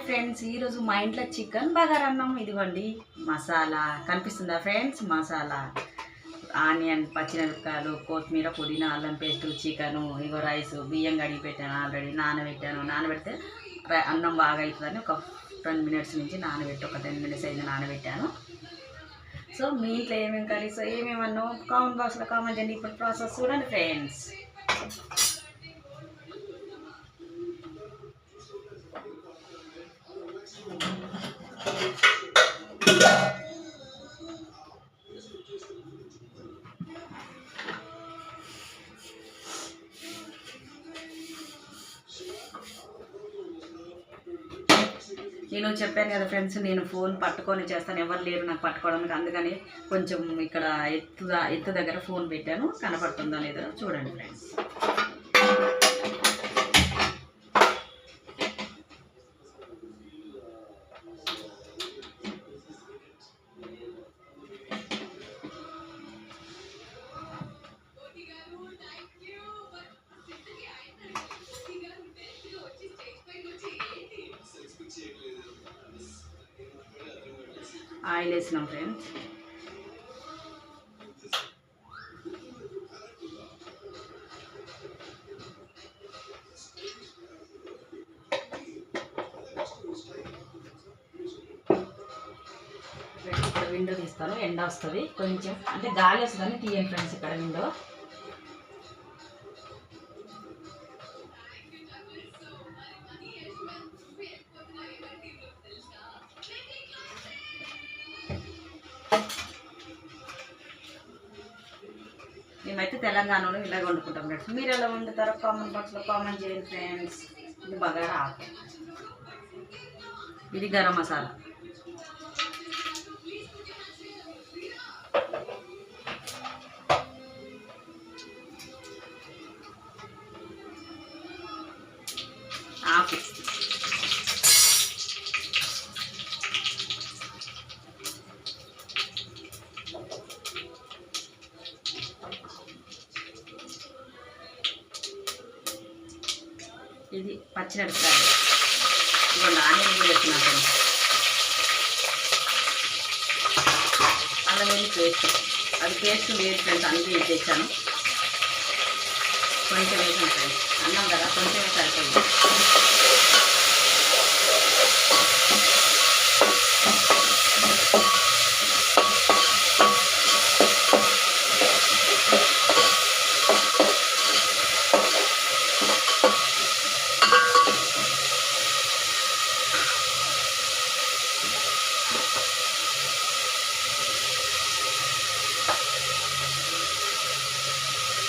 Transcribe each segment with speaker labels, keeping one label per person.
Speaker 1: Friends, ఈరోజు మా ఇంట్లో చికెన్ బగారన్నం. ఇదిగోండి మసాలా కనిపిస్తుందా ఫ్రెండ్స్? మసాలా, ఆనియన్, పచ్చిమిరపకాయలు, కొత్తిమీర, పుదీనా, అల్లం పేస్ట్, చికెను, ఇగో రైస్, బియ్యం కడిగి పెట్టాను, ఆల్రెడీ నానబెట్టాను. నానబెడితే అన్నం బాగా అవుతుందని ఒక 10 minutes నుంచి నానబెట్టి, ఒక 10 minutes అయింది నానబెట్టాను. సో మీ ఇంట్లో ఏమేమి కర్రీస్, ఏమేమన్నా కామెంట్ బాక్స్లో కామెంట్ చేయండి. ఇప్పుడు ప్రాసెస్ చూడండి ఫ్రెండ్స్. నేను చెప్పాను కదా ఫ్రెండ్స్, నేను ఫోన్ పట్టుకొని చేస్తాను, ఎవరు లేరు నాకు పట్టుకోవడానికి. అందుకని కొంచెం ఇక్కడ ఎత్తు దగ్గర ఫోన్ పెట్టాను. కనపడుతుందా లేదో చూడండి ఫ్రెండ్స్. ఆయిల్ వేసినాం ఫ్రెండ్స్. ఇక్కడ విండో తీస్తాను, ఎండ వస్తుంది కొంచెం, అంటే గాలి వస్తుందని తీయండి ఫ్రెండ్స్. ఇక్కడ విండో మేమైతే తెలంగాణలో ఇలాగ వండుకుంటాం ఫ్రెండ్స్. మీరు ఎలా వండుతారో కామెంట్ బాక్స్లో కామెంట్ చేయండి ఫ్రెండ్స్. ఇది బగారా ఆకు, ఇది గరం మసాలా, ఆకు, ఇది పచ్చిమిరపకాయలు, ఇదిగోండి ఆనియన్ కూడా వేస్తున్నాను ఫ్రెండ్స్. అల్లం వెల్లుల్లి పేస్ట్, అది పేస్ట్ లేదు ఫ్రెండ్స్, అందుకే తెచ్చాను. కొంచెం వేసాను ఫ్రెండ్స్, అన్నం కదా కొంచెం సరిపోయింది.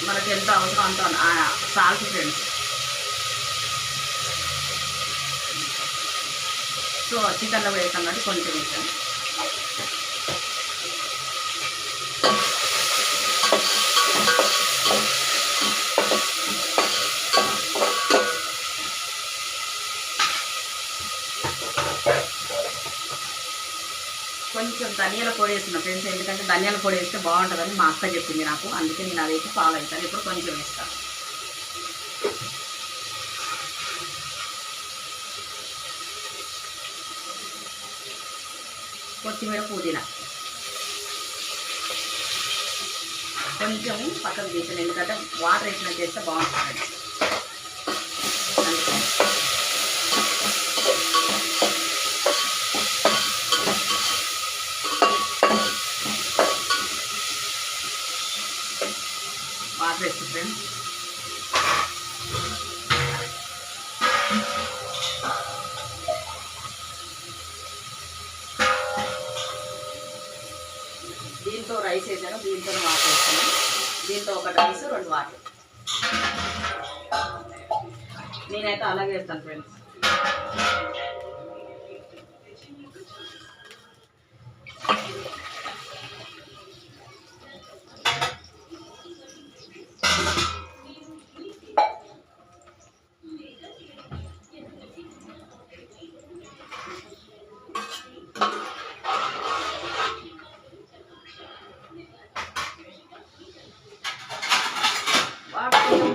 Speaker 1: మనకి ఎంత అవసరం అంత సాల్ట్ ఫ్రెండ్స్. సో చికెన్లో వేసాం కాబట్టి కొంచెం వేసాం. కొంచెం ధనియాల పొడి వేస్తున్నా ఫ్రెండ్స్, ఎందుకంటే ధనియాల పొడి వేస్తే బాగుంటుందని మా అక్క చెప్పింది నాకు, అందుకే నేను అదైతే ఫాలో అవుతాను. ఇప్పుడు కొంచెం వేస్తాను. కొత్తిమీర, పుదీనా కొంచెం పక్కకు తీసాను, ఎందుకంటే వాటర్ వేసినా చేస్తే బాగుంటుంది. వాటర్ వేసి ఫ్రెండ్స్, దీంతో రైస్ వేసాను, దీంతో వాటర్ వేస్తాను. దీంతో ఒక రైస్ 2 వాటర్. నేనైతే అలాగే వేస్తాను ఫ్రెండ్స్.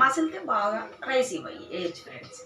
Speaker 1: మసిలితే బాగా రైస్ వేయచ్చు ఫ్రెండ్స్.